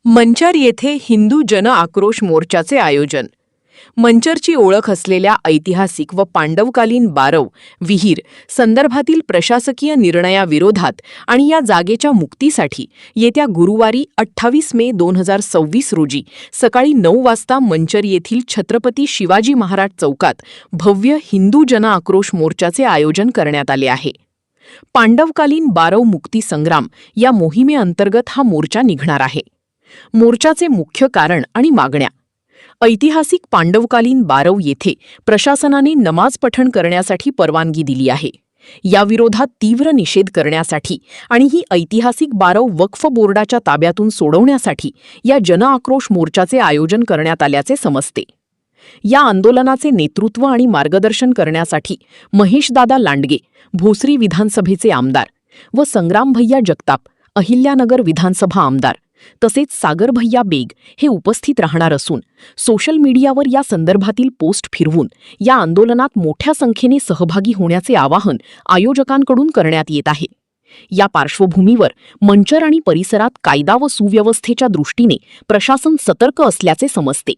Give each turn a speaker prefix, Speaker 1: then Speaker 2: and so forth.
Speaker 1: मंचर येथे हिंदू जन आक्रोश मोर्चाचे आयोजन. मंचरची ओळख असलेल्या ऐतिहासिक व पांडवकालीन बारव विहीर संदर्भातील प्रशासकीय निर्णयाविरोधात आणि या जागेच्या मुक्तीसाठी येत्या गुरुवारी 28 मे 2026 रोजी सकाळी 9 वाजता मंचर येथील छत्रपती शिवाजी महाराज चौकात भव्य हिंदू जन आक्रोश मोर्चाचे आयोजन करण्यात आले आहे. पांडवकालीन बारव मुक्ती संग्राम या मोहिमेअंतर्गत हा मोर्चा निघणार आहे. मोर्चाचे मुख्य कारण आणि मागण्या. ऐतिहासिक पांडवकालीन बारव येथे प्रशासनाने नमाज पठण करण्यासाठी परवानगी दिली आहे. याविरोधात तीव्र निषेध करण्यासाठी आणि ही ऐतिहासिक बारव वक्फ बोर्डाच्या ताब्यातून सोडवण्यासाठी या जनआक्रोश मोर्चाचे आयोजन करण्यात आल्याचे समजते. या आंदोलनाचे नेतृत्व आणि मार्गदर्शन करण्यासाठी महेशदादा लांडगे, भोसरी विधानसभेचे आमदार, व संग्राम भैया जगताप, अहिल्यानगर विधानसभा आमदार, तसेच सागर भैया बेग हे उपस्थित राहणार असून सोशल मीडियावर या संदर्भातील पोस्ट फिरवून या आंदोलनात मोठ्या संख्येने सहभागी होण्याचे आवाहन आयोजकांकडून करण्यात येत आहे. या पार्श्वभूमीवर मंचर आणि परिसरात कायदा व सुव्यवस्थेच्या दृष्टीने प्रशासन सतर्क असल्याचे समजते.